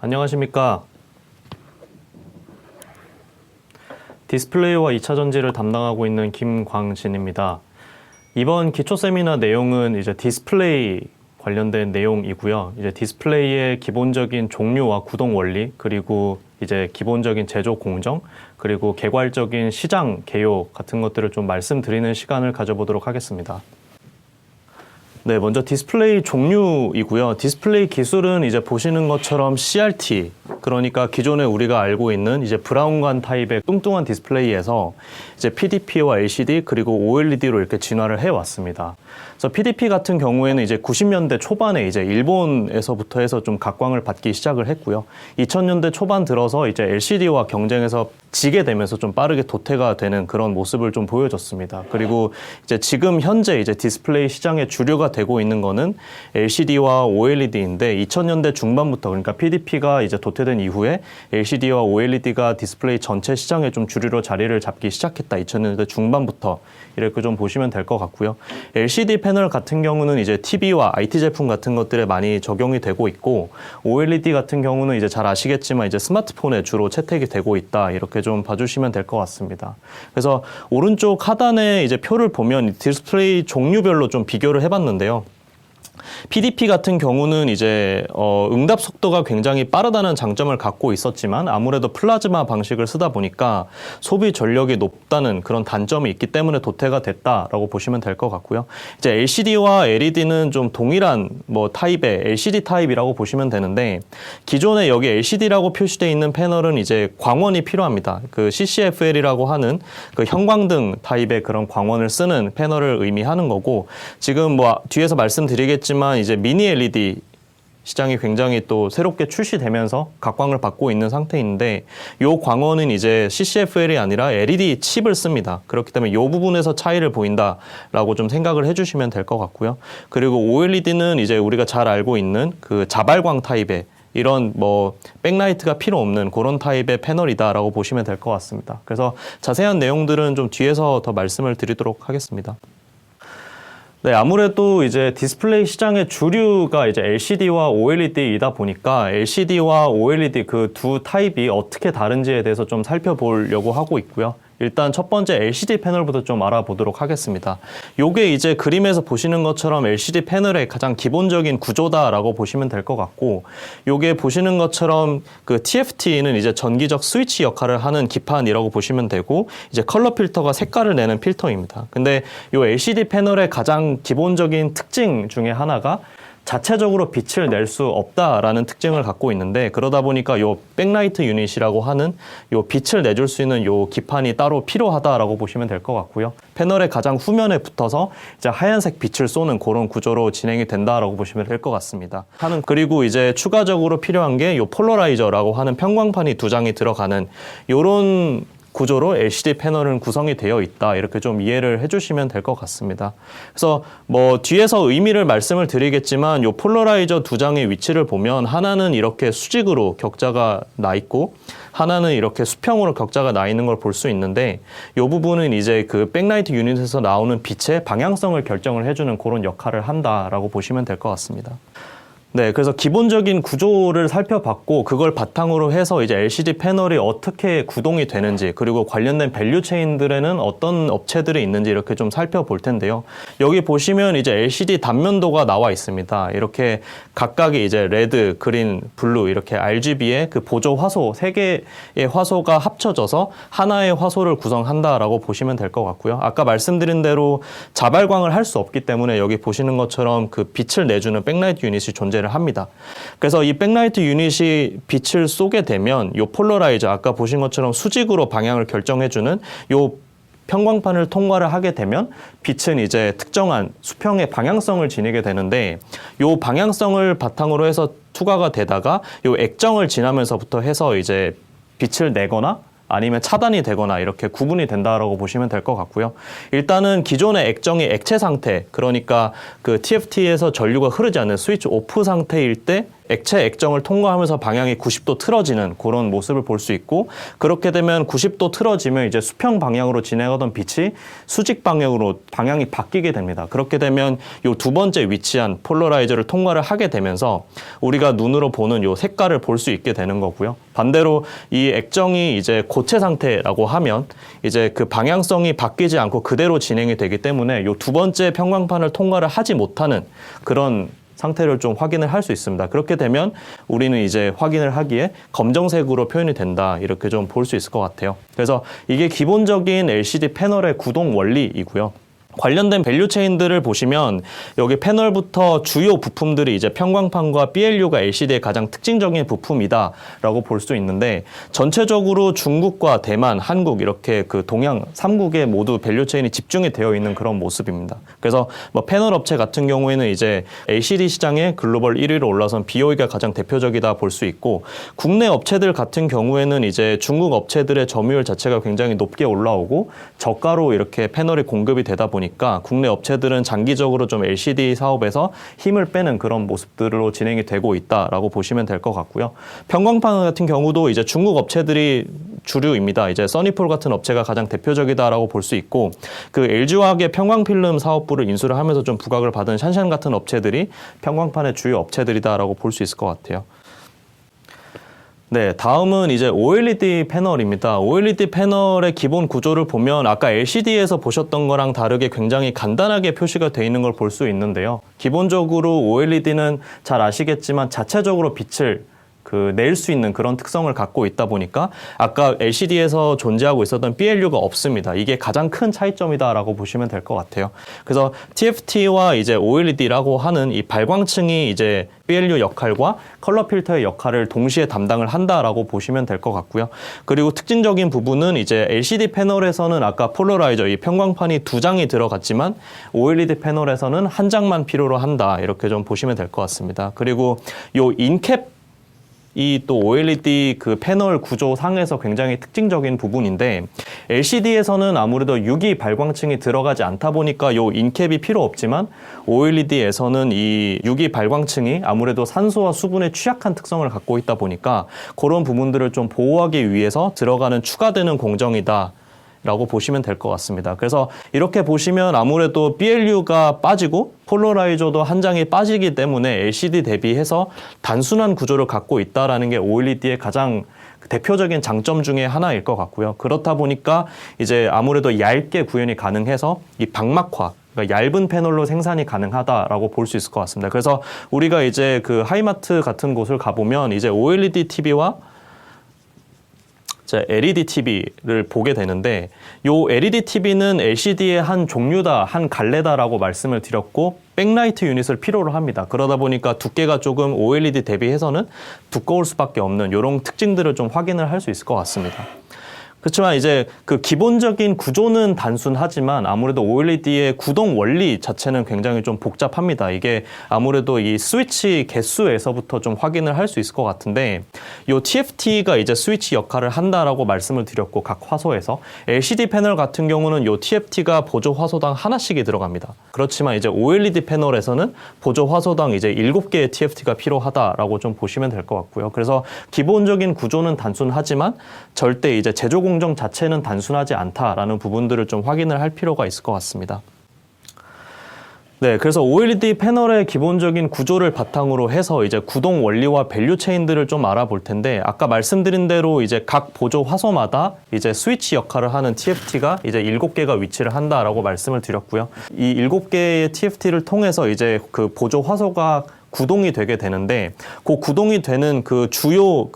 안녕하십니까. 디스플레이와 2차 전지를 담당하고 있는 김광진입니다. 이번 기초 세미나 내용은 이제 디스플레이 관련된 내용이고요. 이제 디스플레이의 기본적인 종류와 구동 원리, 그리고 이제 기본적인 제조 공정, 그리고 개괄적인 시장 개요 같은 것들을 좀 말씀드리는 시간을 가져보도록 하겠습니다. 네, 먼저 디스플레이 종류이고요. 디스플레이 기술은 이제 보시는 것처럼 CRT, 그러니까 기존에 우리가 알고 있는 이제 브라운관 타입의 뚱뚱한 디스플레이에서 이제 PDP와 LCD 그리고 OLED로 이렇게 진화를 해왔습니다. 그래서 PDP 같은 경우에는 이제 90년대 초반에 이제 일본에서부터 해서 좀 각광을 받기 시작을 했고요. 2000년대 초반 들어서 이제 LCD와 경쟁해서 지게 되면서 좀 빠르게 도태가 되는 그런 모습을 좀 보여줬습니다. 그리고 이제 지금 현재 이제 디스플레이 시장의 주류가 되고 있는 거는 LCD와 OLED인데 2000년대 중반부터, 그러니까 PDP가 이제 도태된 이후에 LCD와 OLED가 디스플레이 전체 시장에 좀 주류로 자리를 잡기 시작했다. 2000년대 중반부터 이렇게 좀 보시면 될 것 같고요. LCD 패널 같은 경우는 이제 TV와 IT 제품 같은 것들에 많이 적용이 되고 있고, OLED 같은 경우는 이제 잘 아시겠지만 이제 스마트폰에 주로 채택이 되고 있다. 이렇게 좀 봐주시면 될 것 같습니다. 그래서 오른쪽 하단에 이제 표를 보면 디스플레이 종류별로 좀 비교를 해봤는데요. PDP 같은 경우는 이제 응답 속도가 굉장히 빠르다는 장점을 갖고 있었지만 아무래도 플라즈마 방식을 쓰다 보니까 소비 전력이 높다는 그런 단점이 있기 때문에 도태가 됐다라고 보시면 될 것 같고요. 이제 LCD와 LED는 좀 동일한 타입의 LCD 타입이라고 보시면 되는데, 기존에 여기 LCD라고 표시되어 있는 패널은 이제 광원이 필요합니다. 그 CCFL이라고 하는 그 형광등 타입의 그런 광원을 쓰는 패널을 의미하는 거고, 지금 뒤에서 말씀드리겠지만 이제 미니 LED 시장이 굉장히 또 새롭게 출시되면서 각광을 받고 있는 상태인데, 이 광원은 이제 CCFL이 아니라 LED 칩을 씁니다. 그렇기 때문에 이 부분에서 차이를 보인다라고 좀 생각을 해주시면 될 것 같고요. 그리고 OLED는 이제 우리가 잘 알고 있는 그 자발광 타입의 이런 백라이트가 필요 없는 그런 타입의 패널이다라고 보시면 될 것 같습니다. 그래서 자세한 내용들은 좀 뒤에서 더 말씀을 드리도록 하겠습니다. 네, 아무래도 이제 디스플레이 시장의 주류가 이제 LCD와 OLED이다 보니까 LCD와 OLED 그 두 타입이 어떻게 다른지에 대해서 좀 살펴보려고 하고 있고요. 일단 첫 번째 LCD 패널부터 좀 알아보도록 하겠습니다. 요게 이제 그림에서 보시는 것처럼 LCD 패널의 가장 기본적인 구조다라고 보시면 될 것 같고, 요게 보시는 것처럼 그 TFT는 이제 전기적 스위치 역할을 하는 기판이라고 보시면 되고, 이제 컬러 필터가 색깔을 내는 필터입니다. 근데 요 LCD 패널의 가장 기본적인 특징 중에 하나가 자체적으로 빛을 낼 수 없다라는 특징을 갖고 있는데, 그러다 보니까 요 백라이트 유닛이라고 하는 요 빛을 내줄 수 있는 요 기판이 따로 필요하다라고 보시면 될 것 같고요. 패널의 가장 후면에 붙어서 이제 하얀색 빛을 쏘는 그런 구조로 진행이 된다라고 보시면 될 것 같습니다. 그리고 이제 추가적으로 필요한 게 요 폴러라이저라고 하는 편광판이 두 장이 들어가는 요런 구조로 LCD 패널은 구성이 되어 있다. 이렇게 좀 이해를 해주시면 될 것 같습니다. 그래서 뒤에서 의미를 말씀을 드리겠지만 요 폴러라이저 두 장의 위치를 보면 하나는 이렇게 수직으로 격자가 나 있고 하나는 이렇게 수평으로 격자가 나 있는 걸 볼 수 있는데, 요 부분은 이제 그 백라이트 유닛에서 나오는 빛의 방향성을 결정을 해주는 그런 역할을 한다라고 보시면 될 것 같습니다. 네, 그래서 기본적인 구조를 살펴봤고, 그걸 바탕으로 해서 이제 LCD 패널이 어떻게 구동이 되는지, 그리고 관련된 밸류 체인들에는 어떤 업체들이 있는지 이렇게 좀 살펴볼 텐데요. 여기 보시면 이제 LCD 단면도가 나와 있습니다. 이렇게 각각의 이제 레드, 그린, 블루 이렇게 RGB의 그 보조 화소 3개의 화소가 합쳐져서 하나의 화소를 구성한다라고 보시면 될 것 같고요. 아까 말씀드린 대로 자발광을 할 수 없기 때문에 여기 보시는 것처럼 그 빛을 내주는 백라이트 유닛이 존재를 합니다. 그래서 이 백라이트 유닛이 빛을 쏘게 되면 요 폴러라이저, 아까 보신 것처럼 수직으로 방향을 결정해주는 요 편광판을 통과를 하게 되면 빛은 이제 특정한 수평의 방향성을 지니게 되는데, 요 방향성을 바탕으로 해서 투과가 되다가 요 액정을 지나면서부터 해서 이제 빛을 내거나 아니면 차단이 되거나 이렇게 구분이 된다라고 보시면 될 것 같고요. 일단은 기존의 액정이 액체 상태, 그러니까 그 TFT에서 전류가 흐르지 않는 스위치 오프 상태일 때 액체 액정을 통과하면서 방향이 90도 틀어지는 그런 모습을 볼 수 있고, 그렇게 되면 90도 틀어지면 이제 수평 방향으로 진행하던 빛이 수직 방향으로 방향이 바뀌게 됩니다. 그렇게 되면 요 두 번째 위치한 폴러라이저를 통과를 하게 되면서 우리가 눈으로 보는 요 색깔을 볼 수 있게 되는 거고요. 반대로 이 액정이 이제 고체 상태라고 하면 이제 그 방향성이 바뀌지 않고 그대로 진행이 되기 때문에 요 두 번째 평광판을 통과를 하지 못하는 그런 상태를 좀 확인을 할 수 있습니다. 그렇게 되면 우리는 이제 확인을 하기에 검정색으로 표현이 된다, 이렇게 좀 볼 수 있을 것 같아요. 그래서 이게 기본적인 LCD 패널의 구동 원리이고요. 관련된 밸류 체인들을 보시면 여기 패널부터 주요 부품들이 이제 평광판과 BLU가 LCD의 가장 특징적인 부품이다라고 볼 수 있는데, 전체적으로 중국과 대만, 한국 이렇게 그 동양 3국에 모두 밸류 체인이 집중이 되어 있는 그런 모습입니다. 그래서 뭐 패널 업체 같은 경우에는 이제 LCD 시장에 글로벌 1위로 올라선 BOE가 가장 대표적이다 볼 수 있고, 국내 업체들 같은 경우에는 이제 중국 업체들의 점유율 자체가 굉장히 높게 올라오고 저가로 이렇게 패널이 공급이 되다 보니까 국내 업체들은 장기적으로 좀 LCD 사업에서 힘을 빼는 그런 모습들로 진행이 되고 있다라고 보시면 될 것 같고요. 평광판 같은 경우도 이제 중국 업체들이 주류입니다. 이제 써니폴 같은 업체가 가장 대표적이다라고 볼 수 있고, 그 LG화학의 평광필름 사업부를 인수를 하면서 좀 부각을 받은 샨샨 같은 업체들이 평광판의 주요 업체들이다라고 볼 수 있을 것 같아요. 네, 다음은 이제 OLED 패널입니다. OLED 패널의 기본 구조를 보면 아까 LCD에서 보셨던 거랑 다르게 굉장히 간단하게 표시가 되어 있는 걸 볼 수 있는데요. 기본적으로 OLED는 잘 아시겠지만 자체적으로 빛을 낼 수 있는 그런 특성을 갖고 있다 보니까 아까 LCD에서 존재하고 있었던 BLU가 없습니다. 이게 가장 큰 차이점이다라고 보시면 될 것 같아요. 그래서 TFT와 이제 OLED라고 하는 이 발광층이 이제 BLU 역할과 컬러 필터의 역할을 동시에 담당을 한다라고 보시면 될 것 같고요. 그리고 특징적인 부분은 이제 LCD 패널에서는 아까 폴러라이저, 이 평광판이 2장이 들어갔지만 OLED 패널에서는 1장만 필요로 한다, 이렇게 좀 보시면 될 것 같습니다. 그리고 요 인캡, 이 또 OLED 그 패널 구조상에서 굉장히 특징적인 부분인데, LCD에서는 아무래도 유기 발광층이 들어가지 않다 보니까 요 인캡이 필요 없지만 OLED에서는 이 유기 발광층이 아무래도 산소와 수분에 취약한 특성을 갖고 있다 보니까 그런 부분들을 좀 보호하기 위해서 들어가는 추가되는 공정이다 라고 보시면 될 것 같습니다. 그래서 이렇게 보시면 아무래도 BLU가 빠지고 폴러라이저도 한 장이 빠지기 때문에 LCD 대비해서 단순한 구조를 갖고 있다라는 게 OLED의 가장 대표적인 장점 중에 하나일 것 같고요. 그렇다 보니까 이제 아무래도 얇게 구현이 가능해서 이 방막화, 그러니까 얇은 패널로 생산이 가능하다라고 볼 수 있을 것 같습니다. 그래서 우리가 이제 그 하이마트 같은 곳을 가보면 이제 OLED TV와 LED TV를 보게 되는데, 요 LED TV는 LCD의 한 종류다, 한 갈래다라고 말씀을 드렸고, 백라이트 유닛을 필요로 합니다. 그러다 보니까 두께가 조금 OLED 대비해서는 두꺼울 수밖에 없는 이런 특징들을 좀 확인을 할 수 있을 것 같습니다. 그렇지만 이제 그 기본적인 구조는 단순하지만 아무래도 OLED의 구동 원리 자체는 굉장히 좀 복잡합니다. 이게 아무래도 이 스위치 개수에서부터 좀 확인을 할 수 있을 것 같은데, 요 TFT가 이제 스위치 역할을 한다라고 말씀을 드렸고, 각 화소에서 LCD 패널 같은 경우는 요 TFT가 보조 화소당 하나씩이 들어갑니다. 그렇지만 이제 OLED 패널에서는 보조 화소당 이제 7개의 TFT가 필요하다라고 좀 보시면 될 것 같고요. 그래서 기본적인 구조는 단순하지만 절대 이제 제조 공정 자체는 단순하지 않다라는 부분들을 좀 확인을 할 필요가 있을 것 같습니다. 네, 그래서 OLED 패널의 기본적인 구조를 바탕으로 해서 이제 구동 원리와 밸류 체인들을 좀 알아볼 텐데, 아까 말씀드린 대로 이제 각 보조 화소마다 이제 스위치 역할을 하는 TFT가 이제 7개가 위치를 한다라고 말씀을 드렸고요. 이 7개의 TFT를 통해서 이제 그 보조 화소가 구동이 되게 되는데, 그 구동이 되는 그 주요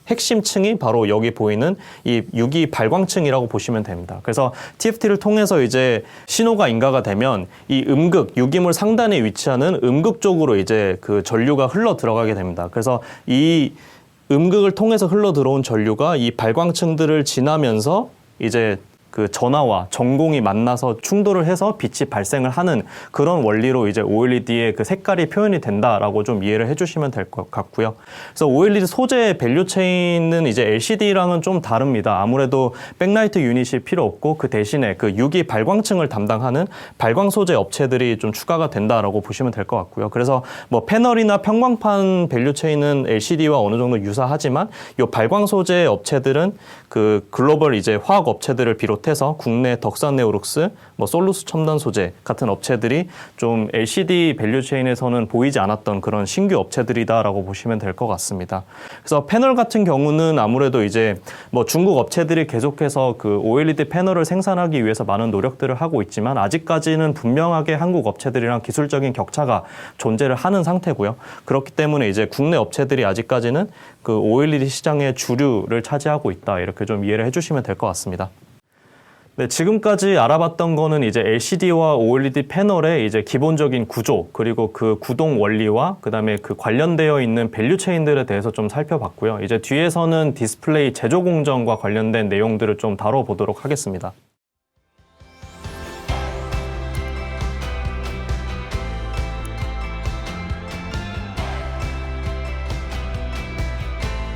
핵심층이 바로 여기 보이는 이 유기 발광층이라고 보시면 됩니다. 그래서 TFT를 통해서 이제 신호가 인가가 되면 이 유기물 상단에 위치하는 음극 쪽으로 이제 그 전류가 흘러 들어가게 됩니다. 그래서 이 음극을 통해서 흘러 들어온 전류가 이 발광층들을 지나면서 이제 그 전하와 전공이 만나서 충돌을 해서 빛이 발생을 하는 그런 원리로 이제 OLED의 그 색깔이 표현이 된다라고 좀 이해를 해주시면 될 것 같고요. 그래서 OLED 소재 밸류 체인은 이제 LCD랑은 좀 다릅니다. 아무래도 백라이트 유닛이 필요 없고 그 대신에 그 유기 발광층을 담당하는 발광 소재 업체들이 좀 추가가 된다라고 보시면 될 것 같고요. 그래서 뭐 패널이나 평광판 밸류 체인은 LCD와 어느 정도 유사하지만 이 발광 소재 업체들은 그 글로벌 이제 화학 업체들을 비롯해서 국내 덕산네오룩스, 뭐 솔루스 첨단 소재 같은 업체들이 좀 LCD 밸류 체인에서는 보이지 않았던 그런 신규 업체들이다라고 보시면 될 것 같습니다. 그래서 패널 같은 경우는 아무래도 이제 뭐 중국 업체들이 계속해서 그 OLED 패널을 생산하기 위해서 많은 노력들을 하고 있지만 아직까지는 분명하게 한국 업체들이랑 기술적인 격차가 존재를 하는 상태고요. 그렇기 때문에 이제 국내 업체들이 아직까지는 그 OLED 시장의 주류를 차지하고 있다. 이렇게 좀 이해를 해주시면 될 것 같습니다. 네, 지금까지 알아봤던 거는 이제 LCD와 OLED 패널의 이제 기본적인 구조, 그리고 그 구동 원리와 그다음에 그 관련되어 있는 밸류 체인들에 대해서 좀 살펴봤고요. 이제 뒤에서는 디스플레이 제조 공정과 관련된 내용들을 좀 다뤄보도록 하겠습니다.